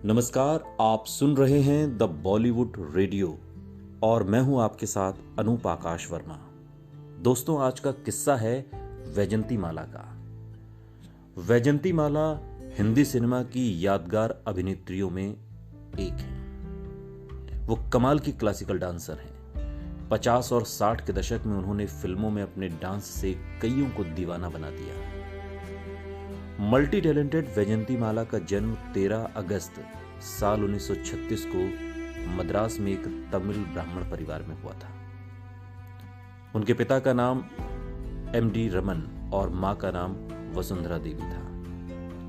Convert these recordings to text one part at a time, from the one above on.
नमस्कार, आप सुन रहे हैं द बॉलीवुड रेडियो और मैं हूं आपके साथ अनूप आकाश वर्मा। दोस्तों, आज का किस्सा है वैजंती माला का। वैजंती माला हिंदी सिनेमा की यादगार अभिनेत्रियों में एक है। वो कमाल की क्लासिकल डांसर हैं। 50 और 60 के दशक में उन्होंने फिल्मों में अपने डांस से कईयों को दीवाना बना दिया। मल्टी टैलेंटेड वैजंती माला का जन्म 13 अगस्त साल 1936 को मद्रास में एक तमिल ब्राह्मण परिवार में हुआ था। उनके पिता का नाम एम.डी. रमन और मां का नाम वसुंधरा देवी था।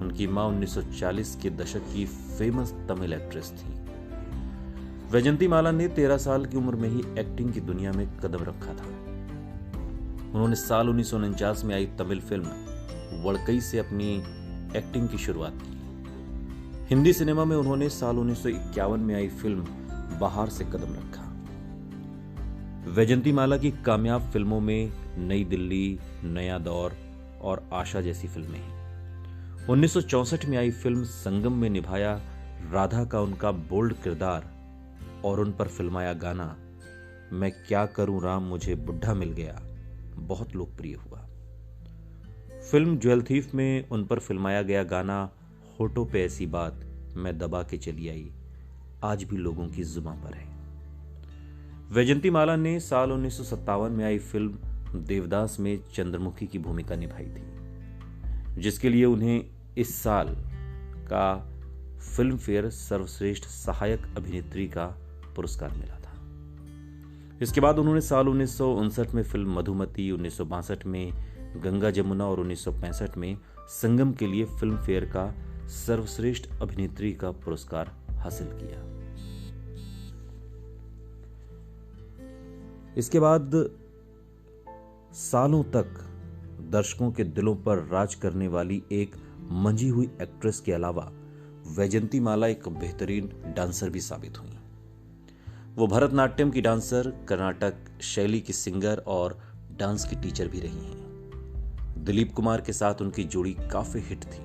उनकी मां 1940 के दशक की फेमस तमिल एक्ट्रेस थी। वैजंती माला ने 13 साल की उम्र में ही एक्टिंग की दुनिया में कदम रखा था। उन्होंने साल 1949 में आई तमिल फिल्म वड़कई से अपनी एक्टिंग की शुरुआत की। हिंदी सिनेमा में उन्होंने साल 1951 में आई फिल्म बाहर से कदम रखा। वैजंती माला की कामयाब फिल्मों में नई दिल्ली, नया दौर और आशा जैसी फिल्में हैं। 1964 में आई फिल्म संगम में निभाया राधा का उनका बोल्ड किरदार और उन पर फिल्माया गाना मैं क्या करूं राम मुझे बुढ़ा मिल गया बहुत लोकप्रिय हुआ। फिल्म ज्वेल थीफ में उन पर फिल्माया गया गाना होठों पे ऐसी बात मैं दबा के चली आई आज भी लोगों की जुबां पर है। वैजंती माला ने साल 1957 में आई फिल्म देवदास में चंद्रमुखी की भूमिका निभाई थी, जिसके लिए उन्हें इस साल का फिल्म फेयर सर्वश्रेष्ठ सहायक अभिनेत्री का पुरस्कार मिला था। इसके बाद उन्होंने साल 1959 में फिल्म मधुमती, 1962 में गंगा जमुना और 1965 में संगम के लिए फिल्म फेयर का सर्वश्रेष्ठ अभिनेत्री का पुरस्कार हासिल किया। इसके बाद सालों तक दर्शकों के दिलों पर राज करने वाली एक मंझी हुई एक्ट्रेस के अलावा वैजंती माला एक बेहतरीन डांसर भी साबित हुई। वो भरतनाट्यम की डांसर, कर्नाटक शैली की सिंगर और डांस की टीचर भी रही हैं। दिलीप कुमार के साथ उनकी जोड़ी काफी हिट थी।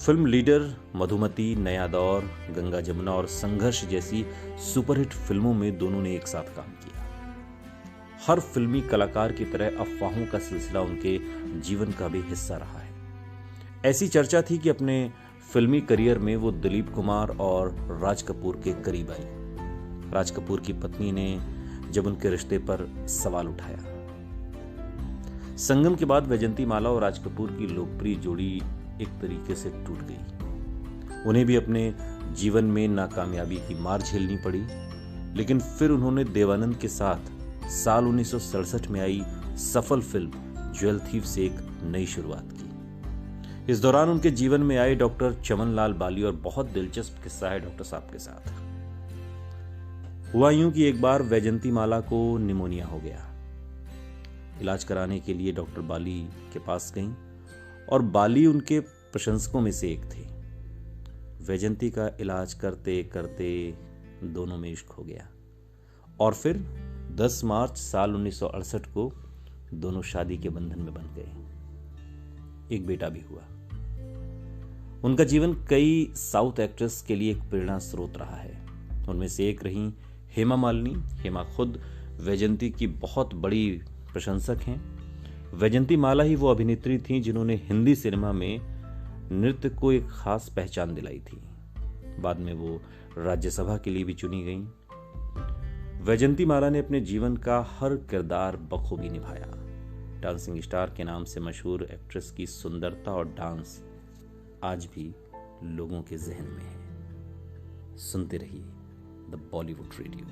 फिल्म लीडर, मधुमती, नया दौर, गंगा जमुना और संघर्ष जैसी सुपरहिट फिल्मों में दोनों ने एक साथ काम किया। हर फिल्मी कलाकार की तरह अफवाहों का सिलसिला उनके जीवन का भी हिस्सा रहा है। ऐसी चर्चा थी कि अपने फिल्मी करियर में वो दिलीप कुमार और राज कपूर के करीब आई। राज कपूर की पत्नी ने जब उनके रिश्ते पर सवाल उठाया। संगम के बाद वैजंती माला और राज कपूर की लोकप्रिय जोड़ी एक तरीके से टूट गई। उन्हें भी अपने जीवन में नाकामयाबी की मार झेलनी पड़ी, लेकिन फिर उन्होंने देवानंद के साथ साल 1967 में आई सफल फिल्म ज्वेल थीफ से एक नई शुरुआत की। इस दौरान उनके जीवन में आए डॉक्टर चमनलाल बाली और बहुत दिलचस्प किस्सा है डॉक्टर साहब के साथ। हुआ यूं कि एक बार वैजंती माला को निमोनिया हो गया। इलाज कराने के लिए डॉक्टर बाली के पास गईं और बाली उनके प्रशंसकों में से एक थे। वैजंती का इलाज करते करते दोनों में इश्क हो गया और फिर 10 मार्च साल 1968 को दोनों शादी के बंधन में बंध गए। एक बेटा भी हुआ। उनका जीवन कई साउथ एक्ट्रेस के लिए एक प्रेरणा स्रोत रहा है। उनमें से एक रही हेमा मालिनी। हेमा खुद वैजंती की बहुत बड़ी प्रशंसक हैं। वैजंती माला ही वो अभिनेत्री थीं जिन्होंने हिंदी सिनेमा में नृत्य को एक खास पहचान दिलाई थी। बाद में वो राज्यसभा के लिए भी चुनी गईं। वैजंती माला ने अपने जीवन का हर किरदार बखूबी निभाया। डांसिंग स्टार के नाम से मशहूर एक्ट्रेस की सुंदरता और डांस आज भी लोगों के जहन में है। सुनते रहिए द बॉलीवुड रेडियो।